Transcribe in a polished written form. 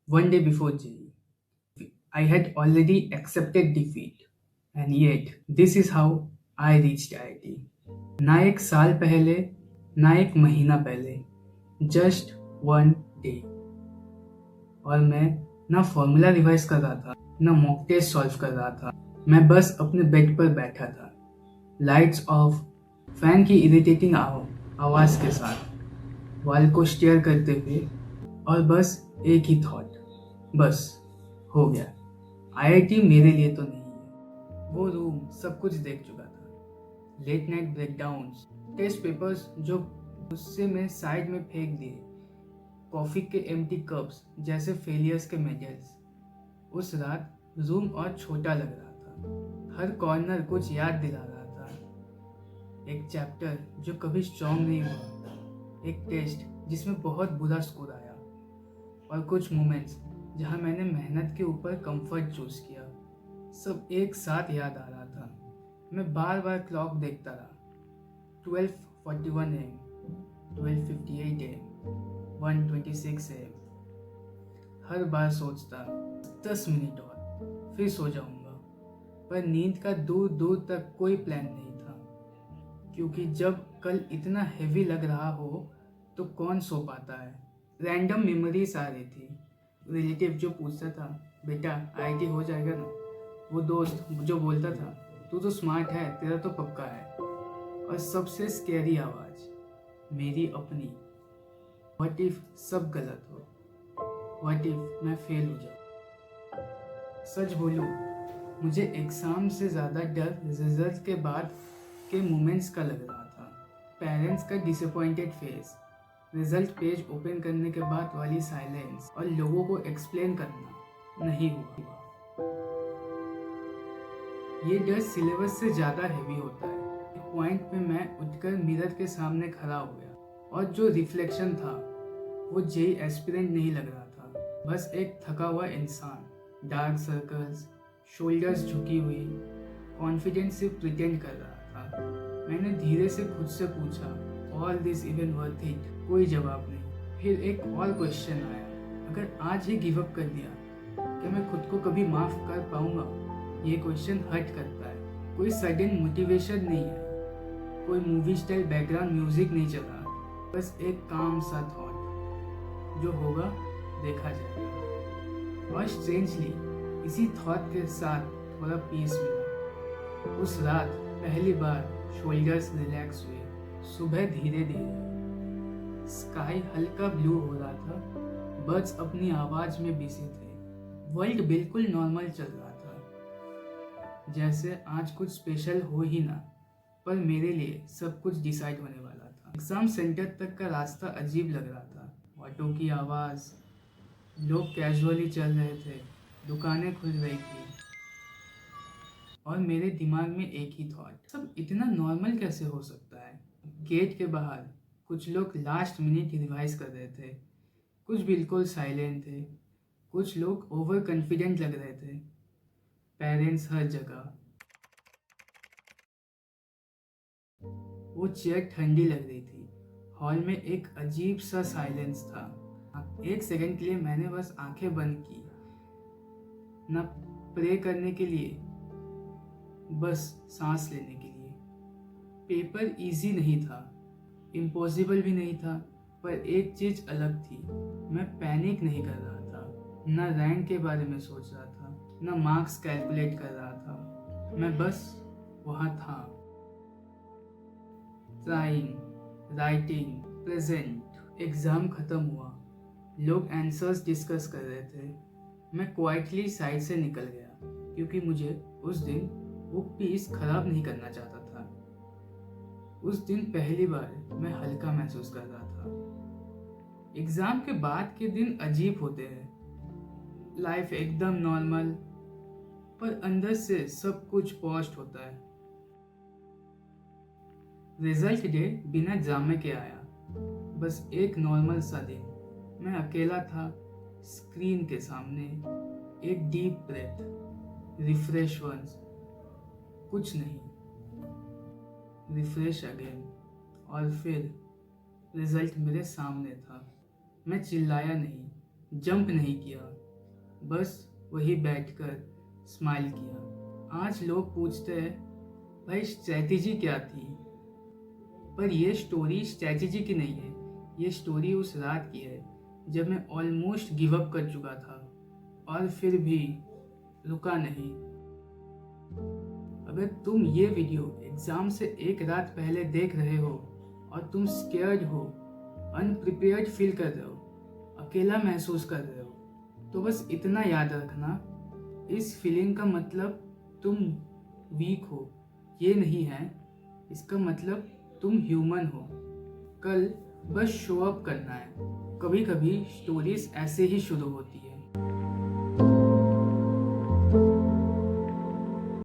One day before JEE, I had already accepted defeat, and yet this is how I reached IIT. ना एक साल पहले, ना एक महीना पहले, जस्ट वन डे। और मैं ना फॉर्मूला रिवाइज कर रहा था, ना मॉक टेस्ट सॉल्व कर रहा था। मैं बस अपने बेड पर बैठा था, लाइट्स ऑफ, फैन की इरिटेटिंग आवाज के साथ, वॉल को स्टेयर करते हुए, और बस एक ही थॉट, बस हो गया। आईआईटी मेरे लिए तो नहीं है। वो रूम सब कुछ देख चुका था, late night breakdowns, test papers जो गुस्से में साइड में फेंक दिए, कॉफी के एम्प्टी कप्स जैसे फेलियर्स के मेडल्स। उस रात रूम और छोटा लग रहा था, हर कॉर्नर कुछ याद दिला रहा था। एक चैप्टर जो कभी स्ट्रॉन्ग नहीं हुआ, एक टेस्ट जिसमें बहुत बुरा स्कोर आया, और कुछ मोमेंट्स जहां मैंने मेहनत के ऊपर कंफर्ट चूज किया। सब एक साथ याद आ रहा था। मैं बार बार क्लॉक देखता रहा, 12:41 AM, 12:58 AM, 1:26 AM। हर बार सोचता 10 मिनट और फिर सो जाऊंगा, पर नींद का दूर दूर तक कोई प्लान नहीं था, क्योंकि जब कल इतना हेवी लग रहा हो तो कौन सो पाता है। रैंडम मेमोरीज आ रही थी, रिलेटिव जो पूछता था, बेटा आईआईटी हो जाएगा ना, वो दोस्त जो बोलता था, तू तो स्मार्ट है, तेरा तो पक्का है, और सबसे स्कैरी आवाज मेरी अपनी, व्हाट इफ सब गलत हो, व्हाट इफ मैं फेल हो जाऊं। सच बोलूं, मुझे एग्जाम से ज़्यादा डर रिजल्ट के बाद के मोमेंट्स का लग रहा था। पेरेंट्स का disappointed face, result page open करने के बाद वाली साइलेंस, और लोगों को एक्सप्लेन करना नहीं हुआ। ये डर सिलेबस से ज़्यादा हैवी होता है। एक पॉइंट पे मैं उठकर मिरर के सामने खड़ा हो गया, और जो रिफ्लेक्शन था वो जेई एस्पिरेंट नहीं लग रहा था, बस एक थका हुआ इंसान, डार्क सर्कल्स, शोल्डर्स झुकी हुई, कॉन्फिडेंस से प्रिटेंड कर रहा था। मैंने धीरे से खुद से पूछा, all this even worth it? कोई जवाब नहीं। फिर एक और क्वेश्चन आया, अगर आज ही गिव अप कर दिया, क्या मैं खुद को कभी माफ कर पाऊंगा? ये क्वेश्चन हर्ट करता है। कोई सडन मोटिवेशन नहीं है, कोई मूवी स्टाइल बैकग्राउंड म्यूजिक नहीं चला, बस एक काम सा थॉट, जो होगा देखा जाएगा। और स्ट्रेंजली इसी थॉट के साथ थोड़ा पीस मिला। उस रात पहली बार शोल्डर्स रिलैक्स हुए। सुबह धीरे धीरे, स्काई हल्का ब्लू हो रहा था, बर्ड्स अपनी आवाज में बिजी थे, वर्ल्ड बिल्कुल नॉर्मल चल रहा था, जैसे आज कुछ स्पेशल हो ही ना, पर मेरे लिए सब कुछ डिसाइड होने वाला था। एग्जाम सेंटर तक का रास्ता अजीब लग रहा था, ऑटो की आवाज, लोग कैजुअली चल रहे थे, दुकानें खुल रही थी, और मेरे दिमाग में एक ही थॉट, सब इतना नॉर्मल कैसे हो सकता है। गेट के बाहर कुछ लोग लास्ट मिनट रिवाइज कर रहे थे, कुछ बिल्कुल साइलेंट थे, कुछ लोग ओवर कॉन्फिडेंट लग रहे थे, पेरेंट्स हर जगह। वो चेयर ठंडी लग रही थी, हॉल में एक अजीब सा साइलेंस था। एक सेकंड के लिए मैंने बस आंखें बंद की, ना प्रे करने के लिए, बस सांस लेने के लिए। पेपर इजी नहीं था, इम्पॉसिबल भी नहीं था, पर एक चीज अलग थी, मैं पैनिक नहीं कर रहा था, ना रैंक के बारे में सोच रहा था, ना मार्क्स कैलकुलेट कर रहा था, मैं बस वहाँ था, ट्राइंग, राइटिंग, प्रेजेंट। एग्जाम खत्म हुआ, लोग आंसर्स डिस्कस कर रहे थे, मैं क्वाइटली साइड से निकल गया, क्योंकि मुझे उस दिन वो पीस खराब नहीं करना चाहता था। उस दिन पहली बार मैं हल्का महसूस कर रहा था। एग्जाम के बाद के दिन अजीब होते हैं, लाइफ एकदम नॉर्मल, पर अंदर से सब कुछ पॉस्ट होता है। रिजल्ट डे बिना ड्रामे के आया, बस एक नॉर्मल सा दिन। मैं अकेला था, स्क्रीन के सामने, एक डीप ब्रेथ, रिफ्रेश वंस, कुछ नहीं, रिफ्रेश अगेन, और फिर रिजल्ट मेरे सामने था। मैं चिल्लाया नहीं, जंप नहीं किया, बस वही बैठकर स्माइल किया। आज लोग पूछते हैं, भाई स्ट्रैटेजी क्या थी? पर यह स्टोरी स्ट्रैटेजी की नहीं है, ये स्टोरी उस रात की है जब मैं ऑलमोस्ट गिव अप कर चुका था और फिर भी रुका नहीं। अगर तुम ये वीडियो एग्जाम से एक रात पहले देख रहे हो और तुम स्केर्ड हो, अनप्रिपेयर्ड फील कर रहे हो, अकेला महसूस कर रहे हो, तो बस इतना याद रखना, इस फीलिंग का मतलब तुम वीक हो ये नहीं है, इसका मतलब तुम ह्यूमन हो। कल बस शो अप करना है। कभी कभी स्टोरीज ऐसे ही शुरू होती है,